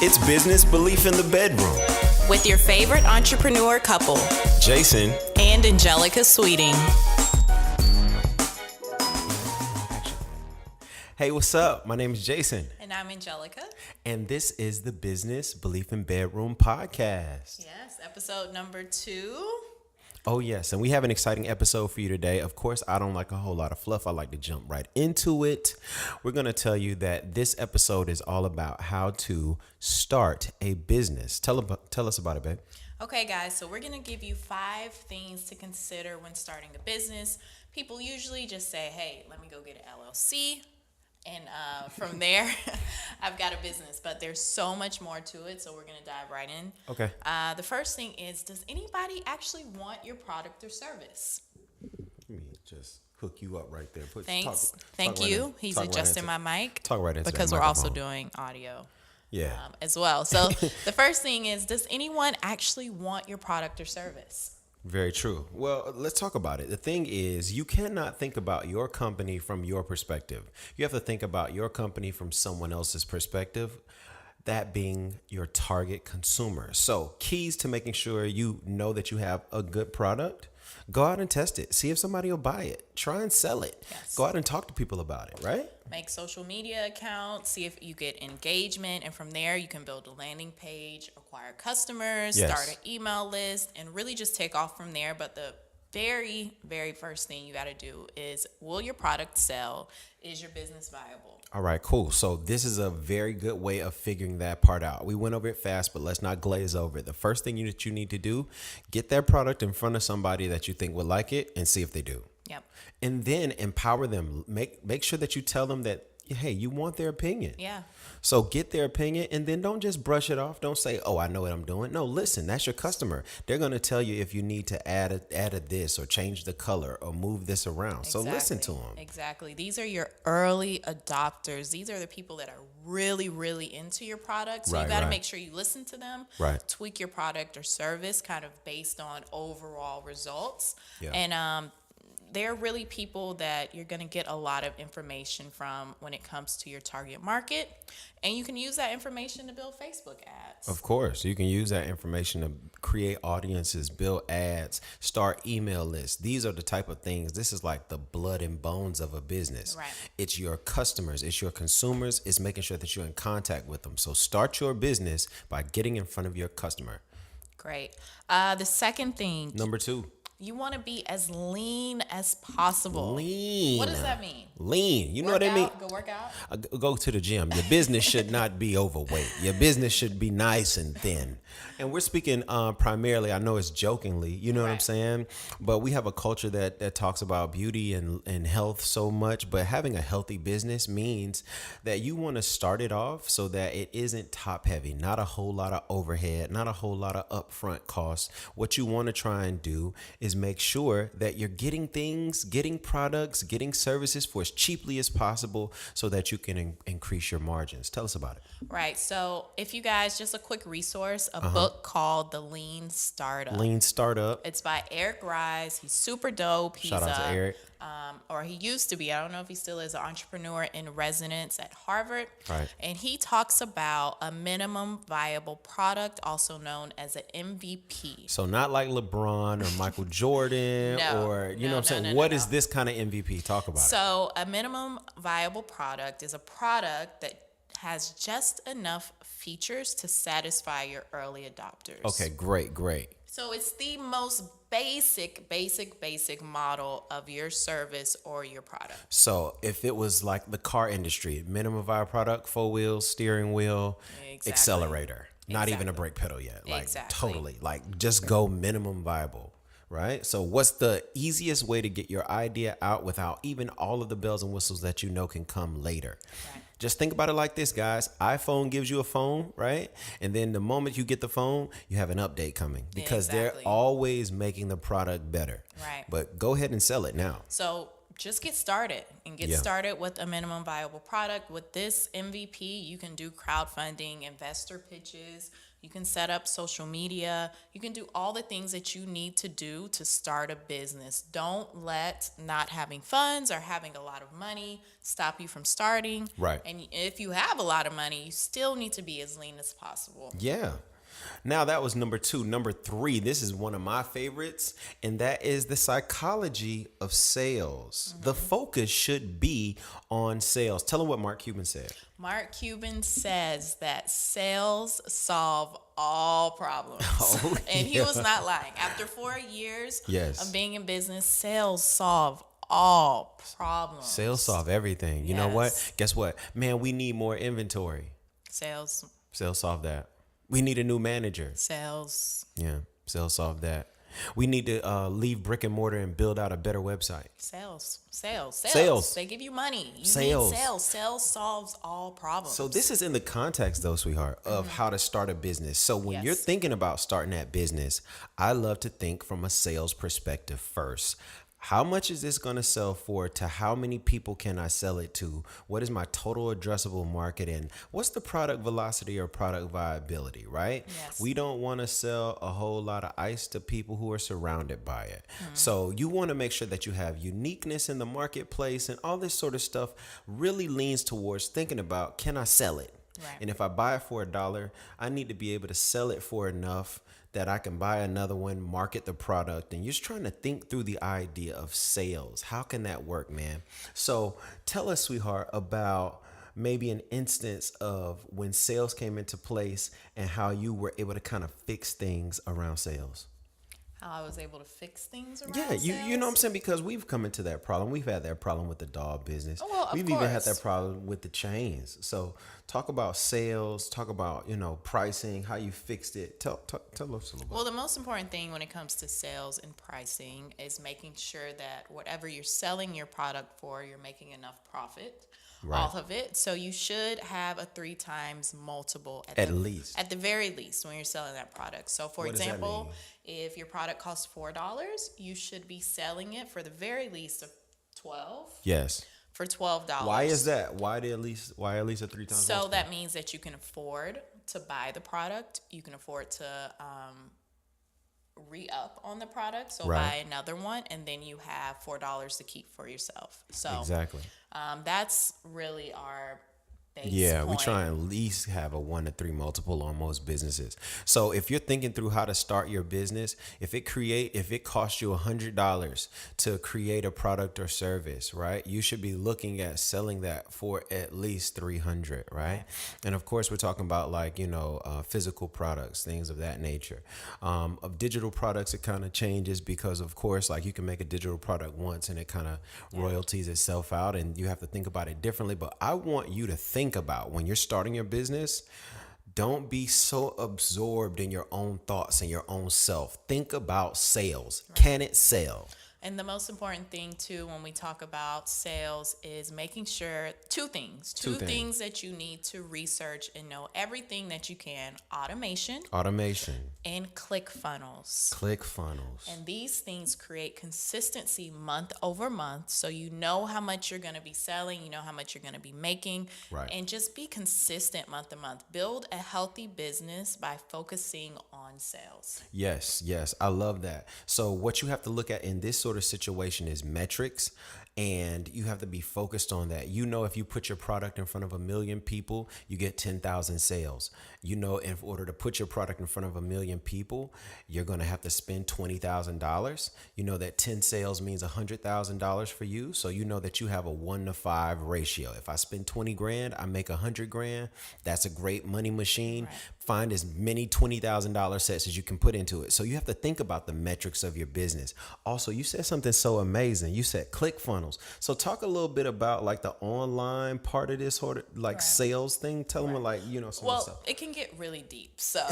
It's Business Belief in the Bedroom with your favorite entrepreneur couple, Jason and Angelica Sweeting. Hey, what's up? My name is Jason. And I'm Angelica. And this is the Business Belief in Bedroom podcast. Yes, episode number 2. Oh, yes. And we have an exciting episode for you today. Of course, I don't like a whole lot of fluff. I like to jump right into it. We're going to tell you that this episode is all about how to start a business. Tell us about it, babe. Okay, guys. So we're going to give you 5 things to consider when starting a business. People usually just say, hey, let me go get an LLC. And from there, I've got a business. But there's so much more to it, so we're going to dive right in. Okay. The first thing is, does anybody actually want your product or service? Let me just hook you up right there. Thanks. Thank you. He's adjusting my mic. Talk right into because that we're also microphone. doing audio. Yeah. As well. So the first thing is, does anyone actually want your product or service? Very true. Well, let's talk about it. The thing is, you cannot think about your company from your perspective. You have to think about your company from someone else's perspective, that being your target consumer. So keys to making sure you know that you have a good product: go out and test it. See if somebody will buy it. Try and sell it. Yes. Go out and talk to people about it, right? Make social media accounts, see if you get engagement, and from there you can build a landing page, acquire customers, Yes. start an email list, and really just take off from there. But the very, very first thing you got to do is, will your product sell? Is your business viable? All right, cool. So this is a very good way of figuring that part out. We went over it fast, but let's not glaze over it. The first thing that you need to do, get that product in front of somebody that you think would like it and see if they do. Yep. And then empower them. Make sure that you tell them that, hey, you want their opinion. Yeah. So get their opinion, and then don't just brush it off. Don't say, oh, I know what I'm doing. No, listen, that's your customer. They're going to tell you if you need to add a this or change the color or move this around. Exactly. So listen to them. Exactly. These are your early adopters. These are the people that are really, really into your product. So you got to make sure you listen to them, tweak your product or service kind of based on overall results. Yeah. And they're really people that you're going to get a lot of information from when it comes to your target market. And you can use that information to build Facebook ads. Of course, you can use that information to create audiences, build ads, start email lists. These are the type of things. This is like the blood and bones of a business. Right. It's your customers. It's your consumers. It's making sure that you're in contact with them. So start your business by getting in front of your customer. Great. The second thing. Number 2. You want to be as lean as possible. Lean. What does that mean? Lean. You know what I mean? Go work out? Go to the gym. Your business should not be overweight. Your business should be nice and thin. And we're speaking primarily, I know it's jokingly, you know what I'm saying? But we have a culture that talks about beauty and health so much. But having a healthy business means that you want to start it off so that it isn't top heavy, not a whole lot of overhead, not a whole lot of upfront costs. What you want to try and do is make sure that you're getting things, getting products, getting services for as cheaply as possible so that you can increase your margins. Tell us about it. Right. So if you guys, just a quick resource, a book called The Lean Startup. Lean Startup. It's by Eric Rise. He's super dope. Shout out to Eric. Or he used to be, I don't know if he still is, an entrepreneur in residence at Harvard. Right. And he talks about a minimum viable product, also known as an MVP. So not like LeBron or Michael Jordan or, you know what I'm saying? What is this kind of MVP? Talk about it. So a minimum viable product is a product that has just enough features to satisfy your early adopters. Okay, great. So it's the most basic model of your service or your product. So if it was like the car industry, minimum viable product, 4 wheels, steering wheel, accelerator, not even a brake pedal yet. Like totally, like just go minimum viable. Right? So what's the easiest way to get your idea out without even all of the bells and whistles that you know can come later? Right. Just think about it like this, guys. iPhone gives you a phone, right? And then the moment you get the phone, you have an update coming because they're always making the product better. Right. But go ahead and sell it now. So just get started and get Yeah. started with a minimum viable product. With this MVP, you can do crowdfunding, investor pitches, you can set up social media, you can do all the things that you need to do to start a business. Don't let not having funds or having a lot of money stop you from starting. Right. And if you have a lot of money, you still need to be as lean as possible. Yeah. Now that was number 2. Number 3, this is one of my favorites, and that is the psychology of sales. The focus should be on sales. Tell them what Mark Cuban said. Mark Cuban says that sales solve all problems. Oh, And he yeah. was not lying. After 4 years Yes. of being in business, sales solve all problems. Sales solve everything. You know what? Yes. Guess what? Man, we need more inventory. Sales. Sales solve that. We need a new manager. Sales. Yeah, sales solve that. We need to leave brick and mortar and build out a better website. Sales. They give you money. You Sales. need sales. Sales solves all problems. So this is in the context, though, sweetheart, of how to start a business. So when you're Yes. thinking about starting that business, I love to think from a sales perspective first. How much is this going to sell for? To how many people can I sell it to? What is my total addressable market? And what's the product velocity or product viability, right? Yes. We don't want to sell a whole lot of ice to people who are surrounded by it. So you want to make sure that you have uniqueness in the marketplace, and all this sort of stuff really leans towards thinking about, can I sell it? Right. And if I buy it for $1, I need to be able to sell it for enough that I can buy another one, market the product. And you're just trying to think through the idea of sales. How can that work, man? So tell us, sweetheart, about maybe an instance of when sales came into place and how you were able to kind of fix things around sales. How I was able to fix things around Yeah, you know what I'm sales? saying? Because we've come into that problem. We've had that problem with the dog business. Oh, well, of we've even had course. that problem with the chains. So talk about sales, talk about, pricing, how you fixed it. Tell us a little bit. Well, the most important thing when it comes to sales and pricing is making sure that whatever you're selling your product for, you're making enough profit Right. off of it. So you should have a 3 times multiple At least. At the very least when you're selling that product. So for What does that example, mean? if your product costs $4, you should be selling it for the very least of 12 Yes. for $12. Why is that? Why at least a 3 times? So multiple? that means that you can afford to buy the product. You can afford to re-up on the product. So Right. buy another one, and then you have $4 to keep for yourself. So Exactly. that's really our base Yeah, we point. try and at least have a 1 to 3 multiple on most businesses. So if you're thinking through how to start your business, if it costs you $100 to create a product or service, right, you should be looking at selling that for at least $300, right? And of course, we're talking about physical products, things of that nature. Of digital products, it kind of changes because, of course, like you can make a digital product once and it kind of royalties itself out, and you have to think about it differently. But I want you to think about when you're starting your business, don't be so absorbed in your own thoughts and your own self. Think about sales. Right. Can it sell? And the most important thing, too, when we talk about sales is making sure two things that you need to research and know everything that you can: automation and ClickFunnels. And these things create consistency month over month. So you know how much you're going to be selling, you know how much you're going to be making, right. And just be consistent month to month. Build a healthy business by focusing on sales. Yes. I love that. So what you have to look at in this sort of situation is metrics, and you have to be focused on that. If you put your product in front of 1 million people, you get 10,000 sales. In order to put your product in front of 1 million people, you're going to have to spend $20,000. That 10 sales means $100,000 for you. So that you have a 1-to-5 ratio. If I spend 20 grand, I make 100 grand. That's a great money machine. Right. Find as many $20,000 sets as you can put into it. So you have to think about the metrics of your business. Also, you said something so amazing. You said ClickFunnels. So talk a little bit about like the online part of this sort of like sales thing. Tell them some of the stuff. It can get really deep. So,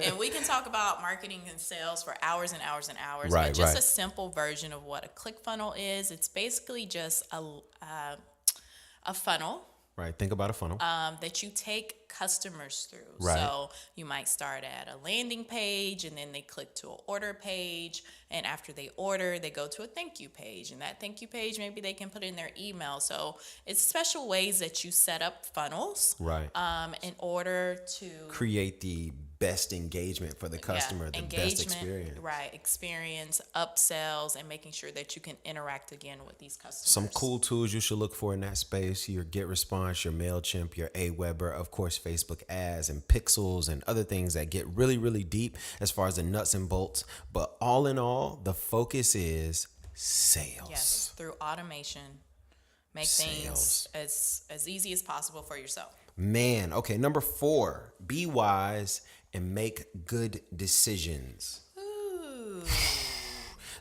and we can talk about marketing and sales for hours and hours and hours. Right, but just right. a simple version of what a ClickFunnel is. It's basically just a funnel. Right. Think about a funnel. That you take customers through. Right. So you might start at a landing page and then they click to an order page. And after they order, they go to a thank you page. And that thank you page, maybe they can put in their email. So it's special ways that you set up funnels Right. in order to Create the best engagement for the customer, the best experience. Right, experience, upsells, and making sure that you can interact again with these customers. Some cool tools you should look for in that space: your GetResponse, your MailChimp, your Aweber, of course, Facebook ads and pixels and other things that get really, really deep as far as the nuts and bolts. But all in all, the focus is sales. Yes, through automation, make Sales. things as easy as possible for yourself. Man, okay, number 4, be wise and make good decisions. Ooh.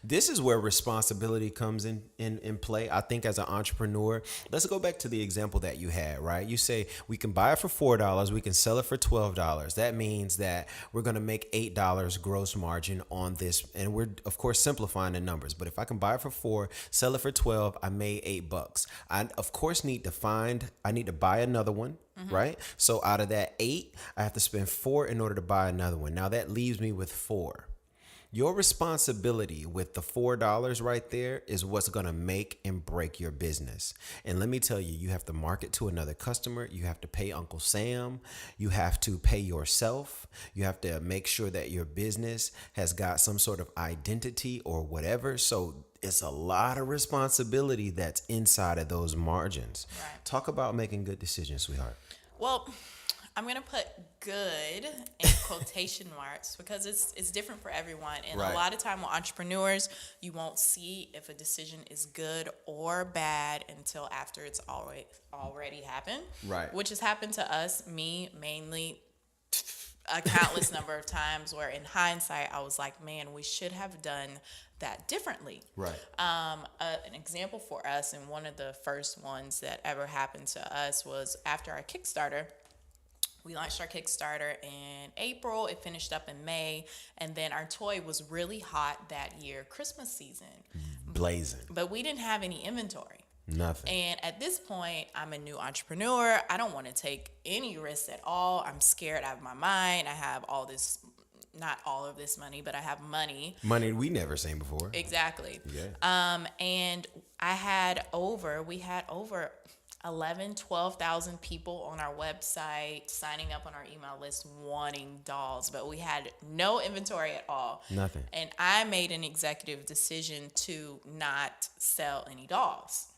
This is where responsibility comes in play. I think as an entrepreneur, let's go back to the example that you had, right? You say we can buy it for $4, we can sell it for $12. That means that we're going to make $8 gross margin on this. And we're, of course, simplifying the numbers. But if I can buy it for $4, sell it for $12, I made $8. I, of course, need to buy another one. Right? So out of that 8, I have to spend $4 in order to buy another one. Now that leaves me with $4. Your responsibility with the $4 right there is what's going to make and break your business. And let me tell you, you have to market to another customer. You have to pay Uncle Sam. You have to pay yourself. You have to make sure that your business has got some sort of identity or whatever. So it's a lot of responsibility that's inside of those margins. Right. Talk about making good decisions, sweetheart. Well, I'm going to put good in quotation marks because it's different for everyone. And Right. a lot of time with entrepreneurs, you won't see if a decision is good or bad until after it's already happened. Right. Which has happened to us, me mainly, a countless number of times where in hindsight, I was like, man, we should have done that differently. Right. An example for us, and one of the first ones that ever happened to us was after our Kickstarter. We launched our Kickstarter in April. It finished up in May. And then our toy was really hot that year, Christmas season. Blazing. But we didn't have any inventory. Nothing. And at this point, I'm a new entrepreneur. I don't want to take any risks at all. I'm scared out of my mind. I have all this, not all of this money, but I have money. Money we never seen before. Exactly. Yeah. And we had over 12,000 people on our website signing up on our email list wanting dolls, but we had no inventory at all. Nothing. And I made an executive decision to not sell any dolls.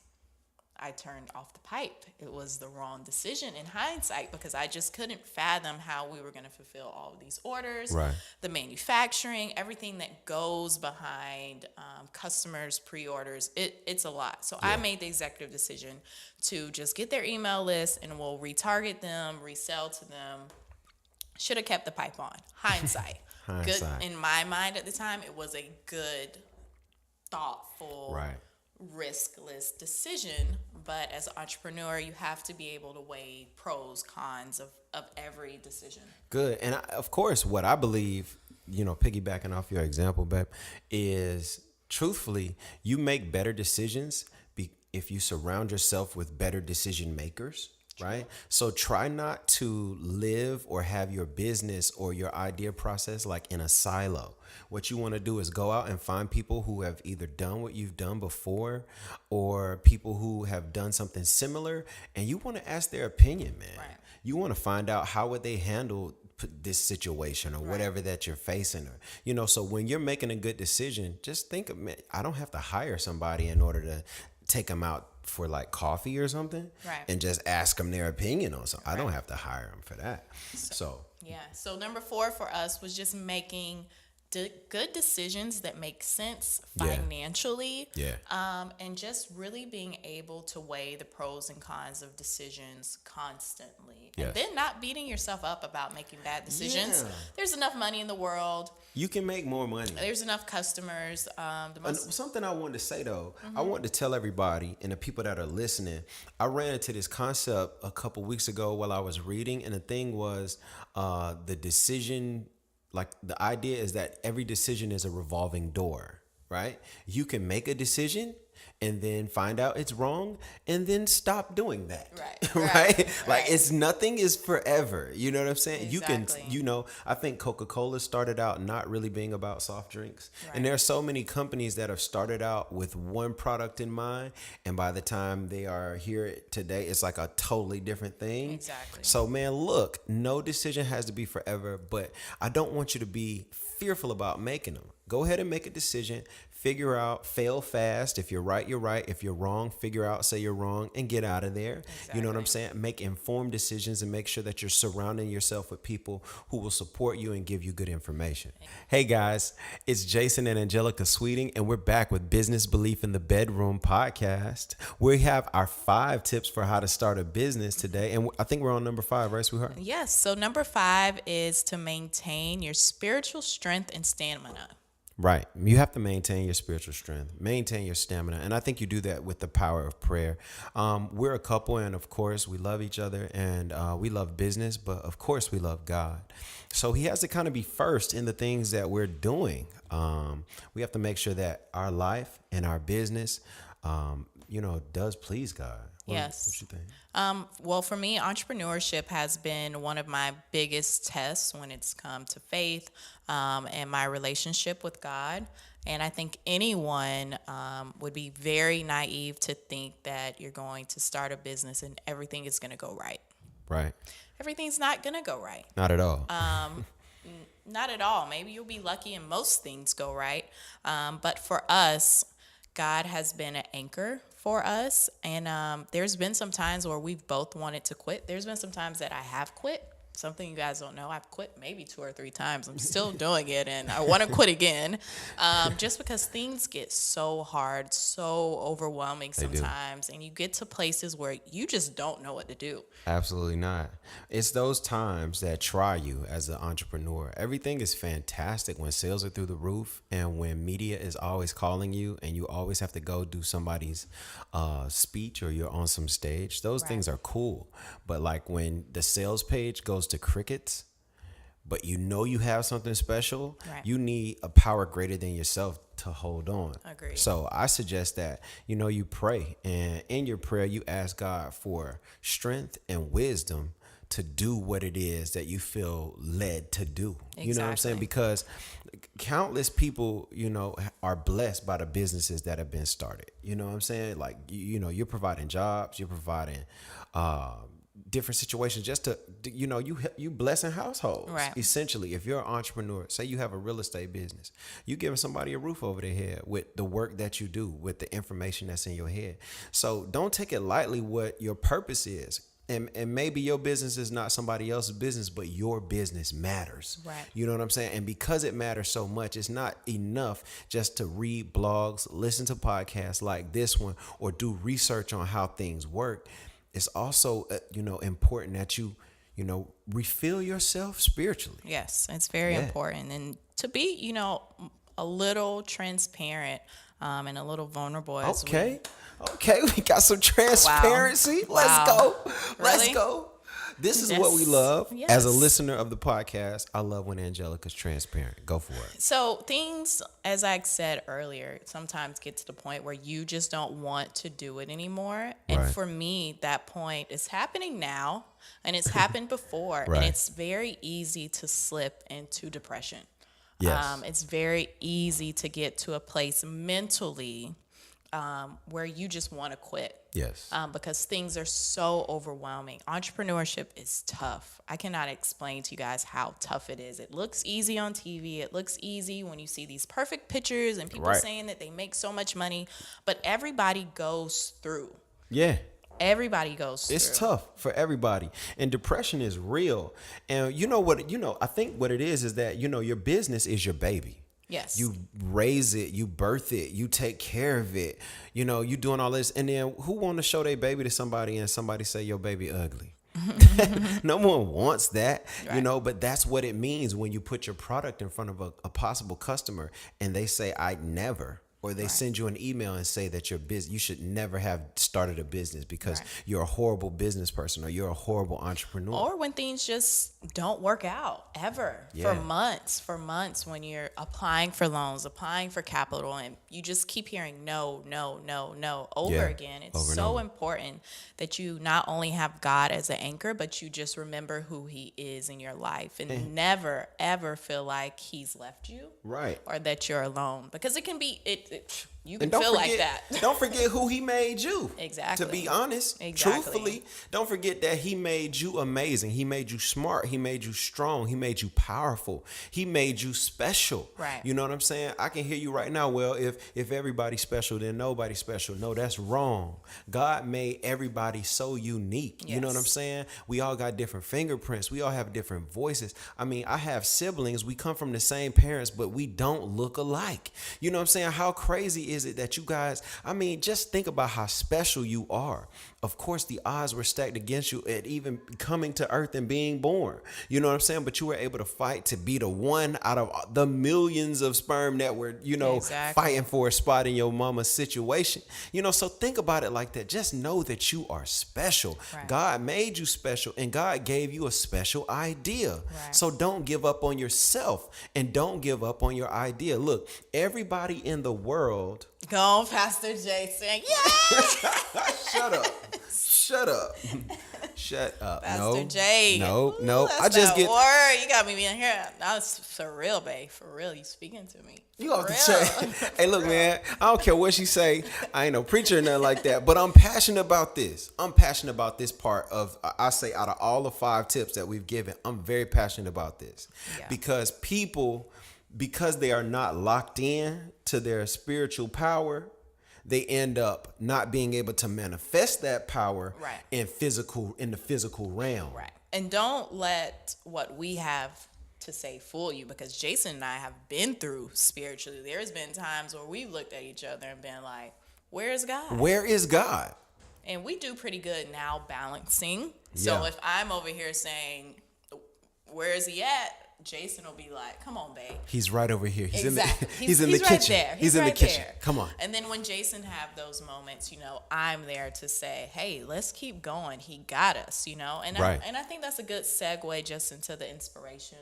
I turned off the pipe. It was the wrong decision in hindsight because I just couldn't fathom how we were going to fulfill all of these orders, Right. the manufacturing, everything that goes behind customers' pre-orders. It's a lot. So I made the executive decision to just get their email list and we'll retarget them, resell to them. Should have kept the pipe on. Hindsight. Good in my mind at the time. It was a good, thoughtful, Right. riskless decision. But as an entrepreneur, you have to be able to weigh pros, cons of every decision. Good. And of course, what I believe, piggybacking off your example, babe, is truthfully, you make better decisions if you surround yourself with better decision makers. Right? So try not to live or have your business or your idea process like in a silo. What you want to do is go out and find people who have either done what you've done before or people who have done something similar, and you want to ask their opinion, man. Right. You want to find out how would they handle this situation or whatever that you're facing, or so when you're making a good decision, just think of, man, I don't have to hire somebody in order to take them out for like coffee or something, Right. and just ask them their opinion on something. I don't have to hire them for that. So So number 4 for us was just making good decisions that make sense financially. And just really being able to weigh the pros and cons of decisions constantly. Yes. And then not beating yourself up about making bad decisions. Yeah. There's enough money in the world. You can make more money. There's enough customers. Something I wanted to say though, I want to tell everybody and the people that are listening, I ran into this concept a couple weeks ago while I was reading, and the thing was the decision, like the idea is that every decision is a revolving door, right? You can make a decision and then find out it's wrong and then stop doing that. Right. Right? Like Right. it's nothing is forever. You know what I'm saying? Exactly. You can, I think Coca-Cola started out not really being about soft drinks. Right. And there are so many companies that have started out with one product in mind, and by the time they are here today, it's like a totally different thing. Exactly. So man, look, no decision has to be forever, but I don't want you to be fearful about making them. Go ahead and make a decision. Figure out, fail fast. If you're right, you're right. If you're wrong, figure out, say you're wrong, and get out of there. Exactly. You know what I'm saying? Make informed decisions and make sure that you're surrounding yourself with people who will support you and give you good information. Hey guys, it's Jason and Angelica Sweeting, and we're back with Business Belief in the Bedroom podcast. We have our 5 tips for how to start a business today, and I think we're on number 5, right, sweetheart? Yes. So number 5 is to maintain your spiritual strength and stamina. Right. You have to maintain your spiritual strength, maintain your stamina. And I think you do that with the power of prayer. We're a couple, and of course, we love each other, and we love business, but of course, we love God. So he has to kind of be first in the things that we're doing. We have to make sure that our life and our business, does please God. Yes. What you think? Well, for me, entrepreneurship has been one of my biggest tests when it's come to faith and my relationship with God. And I think anyone would be very naive to think that you're going to start a business and everything is going to go right. Right. Everything's not going to go right. Not at all. Not at all. Maybe you'll be lucky and most things go right. But for us, God has been an anchor for us. And there's been some times where we've both wanted to quit. There's been some times that I have quit. Something you guys don't know, I've quit maybe 2 or 3 times. I'm still doing it, and I want to quit again. Just because things get so hard, so overwhelming sometimes, and you get to places where you just don't know what to do. Absolutely not. It's those times that try you as an entrepreneur. Everything is fantastic when sales are through the roof and when media is always calling you and you always have to go do somebody's speech or you're on some stage. Those things are cool. But like when the sales page goes to crickets, but you have something special, you need a power greater than yourself to hold on. Agreed. So I suggest that, you pray, and in your prayer, you ask God for strength and wisdom to do what it is that you feel led to do. Exactly. You know what I'm saying? Because countless people, are blessed by the businesses that have been started. You know what I'm saying? Like, you're providing jobs, you're providing, different situations just to, you blessing households. Right. Essentially, if you're an entrepreneur, say you have a real estate business, you giving somebody a roof over their head with the work that you do, with the information that's in your head. So don't take it lightly what your purpose is. And maybe your business is not somebody else's business, but your business matters. Right. You know what I'm saying? And because it matters so much, it's not enough just to read blogs, listen to podcasts like this one, or do research on how things work. It's also, important that you, refill yourself spiritually. Yes, it's very important. And to be, a little transparent and a little vulnerable as Okay, we got some transparency. Wow. Let's go. Let's Really? go. This is what we love. Yes. As a listener of the podcast, I love when Angelica's transparent. Go for it. So things, as I said earlier, sometimes get to the point where you just don't want to do it anymore. And Right. for me, that point is happening now, and it's happened before. Right. And it's very easy to slip into depression. Yes. It's very easy to get to a place mentally where you just want to quit. Yes. Because things are so overwhelming. Entrepreneurship is tough. I cannot explain to you guys how tough it is. It looks easy on TV. It looks easy when you see these perfect pictures and people saying that they make so much money. But everybody goes through. Yeah. Everybody goes through. It's tough for everybody. And depression is real. And I think what it is that, your business is your baby. Yes. You raise it, you birth it, you take care of it. You doing all this. And then who want to show their baby to somebody and somebody say your baby ugly? No one wants that, but that's what it means when you put your product in front of a possible customer and they say, I never. or they Right. send you an email and say that you should never have started a business because Right. you're a horrible business person or you're a horrible entrepreneur. Or when things just don't work out ever Yeah. for months when you're applying for loans, applying for capital, and you just keep hearing no, no, no, no over Yeah. again. It's Over and so over. important that you not only have God as an anchor, but you just remember who he is in your life and never, ever feel like he's left you. Right. Or that you're alone. Because it can be, you can And don't feel forget, like that. don't forget who he made you. Exactly. To be honest, Exactly. truthfully, don't forget that he made you amazing. He made you smart. He made you strong. He made you powerful. He made you special. Right. You know what I'm saying? I can hear you right now. Well, if everybody's special, then nobody's special. No, that's wrong. God made everybody so unique. You know what I'm Yes. saying? We all got different fingerprints. We all have different voices. I mean, I have siblings. We come from the same parents, but we don't look alike. You know what I'm saying? How crazy is it that you guys, I mean, just think about how special you are. Of course, the odds were stacked against you at even coming to earth and being born. You know what I'm saying? But you were able to fight to be the one out of the millions of sperm that were, Exactly. fighting for a spot in your mama's situation. So think about it like that. Just know that you are special. Right. God made you special and God gave you a special idea. Right. So don't give up on yourself and don't give up on your idea. Look, everybody in the world. Go on, Pastor Jason. Yeah. Shut up. Shut up. Shut up. Pastor J. No. Ooh, that's I just that get. word. You got me in here. That's for real, babe. For real. You speaking to me. You off the For chain. Hey, look, man. I don't care what she say. I ain't no preacher or nothing like that. But I'm passionate about this. I'm passionate about this part of. I say out of all the 5 tips that we've given, I'm very passionate about this Yeah. because people, because they are not locked in to their spiritual power, they end up not being able to manifest that power Right. in the physical realm. Right. And don't let what we have to say fool you, because Jason and I have been through spiritually. There's been times where we've looked at each other and been like, where's God? Where is God? And we do pretty good now balancing. So Yeah. if I'm over here saying, where is he at? Jason will be like, come on, babe. He's right over here. He's Exactly. in the he's in the right kitchen. there. He's in the right kitchen. there. Come on. And then when Jason have those moments, I'm there to say, hey, let's keep going. He got us, And Right. I think that's a good segue just into the inspiration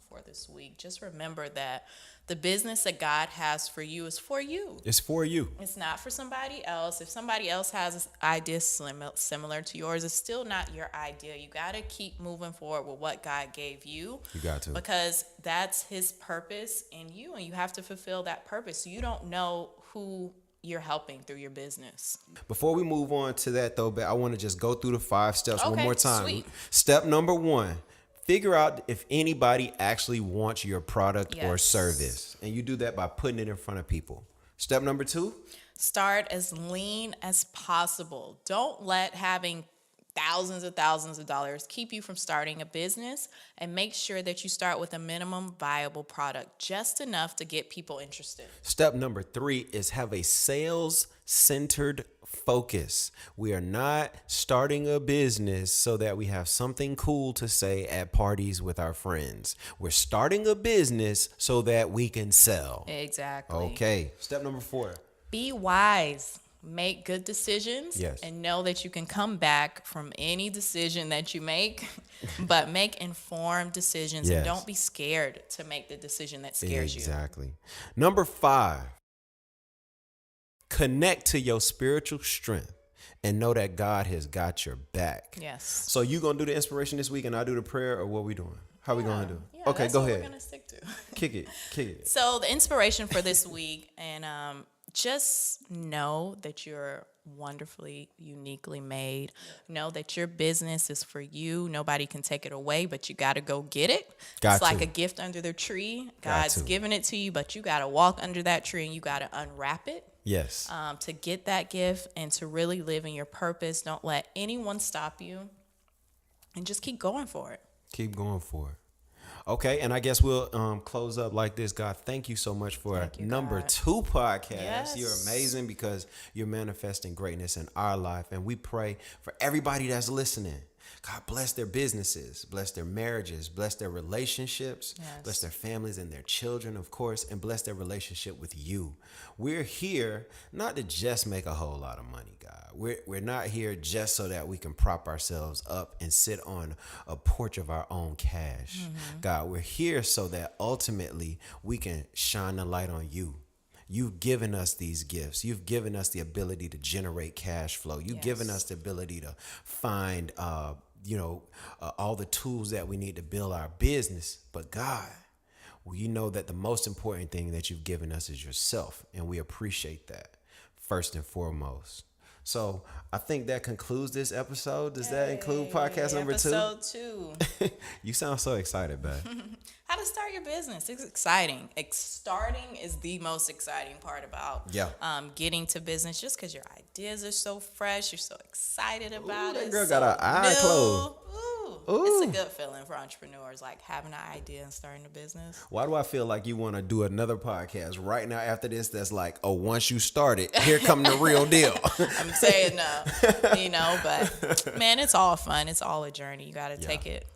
for this week. Just remember that the business that God has for you is for you. It's for you. It's not for somebody else. If somebody else has an idea similar to yours, it's still not your idea. You got to keep moving forward with what God gave you. You got to. Because that's his purpose in you, and you have to fulfill that purpose. You don't know who you're helping through your business. Before we move on to that, though, I want to just go through the 5 steps one Okay, more time. sweet. Step number 1. Figure out if anybody actually wants your product or Yes. service. And you do that by putting it in front of people. Step number 2. Start as lean as possible. Don't let having thousands of dollars keep you from starting a business, and make sure that you start with a minimum viable product, just enough to get people interested. Step number 3 is have a sales-centered focus. We are not starting a business so that we have something cool to say at parties with our friends. We're starting a business so that we can sell. Exactly. Okay. Step number 4. Be wise. Make good decisions. Yes. And know that you can come back from any decision that you make, but make informed decisions. Yes. And don't be scared to make the decision that scares you. Exactly. Number 5, connect to your spiritual strength and know that God has got your back. Yes. So you going to do the inspiration this week and I do the prayer, or what we doing? How we going to do? Yeah, Okay, that's go what ahead. We're gonna stick to. Kick it. So the inspiration for this week, and just know that you're wonderfully, uniquely made. Know that your business is for you. Nobody can take it away, but you got to go get it. It's like a gift under the tree. God's giving it to you, but you got to walk under that tree and you got to unwrap it. Yes. To get that gift and to really live in your purpose. Don't let anyone stop you, and just keep going for it. Keep going for it. Okay, and I guess we'll close up like this. God, thank you so much for number 2 podcast. Yes. You're amazing because you're manifesting greatness in our life. And we pray for everybody that's listening God, bless their businesses, bless their marriages, bless their relationships, Yes. bless their families and their children, of course, and bless their relationship with you. We're here not to just make a whole lot of money, God. We're not here just so that we can prop ourselves up and sit on a porch of our own cash. God, we're here so that ultimately we can shine the light on you. You've given us these gifts. You've given us the ability to generate cash flow. You've given us the ability to find, all the tools that we need to build our business. But God, you know that the most important thing that you've given us is yourself. And we appreciate that first and foremost. So I think that concludes this episode. Does that include podcast number 2? Episode 2. You sound so excited, babe. How to start your business. It's exciting. Starting is the most exciting part about getting to business, just because your ideas are so fresh. You're so excited about it. That girl got her eye closed. Ooh. It's a good feeling for entrepreneurs, like having an idea and starting a business. Why do I feel like you want to do another podcast right now after this that's like, oh, once you started, here come the real deal? I'm saying no, but man, it's all fun. It's all a journey. You got to take it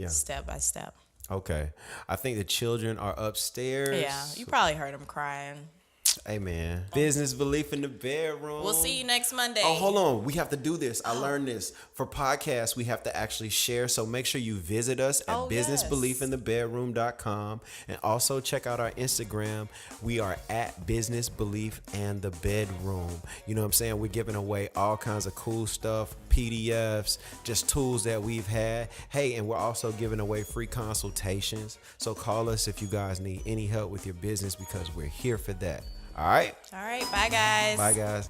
step by step. Okay. I think the children are upstairs. Yeah, you probably heard them crying. Hey, man. Business belief in the bedroom. We'll see you next Monday. Oh, hold on. We have to do this. I learned this. For podcasts, we have to actually share. So make sure you visit us at businessbeliefinthebedroom.com. And also check out our Instagram. We are at Business Belief and the Bedroom. You know what I'm saying? We're giving away all kinds of cool stuff, PDFs, just tools that we've had. Hey, and we're also giving away free consultations. So call us if you guys need any help with your business, because we're here for that. All right. All right. Bye, guys. Bye, guys.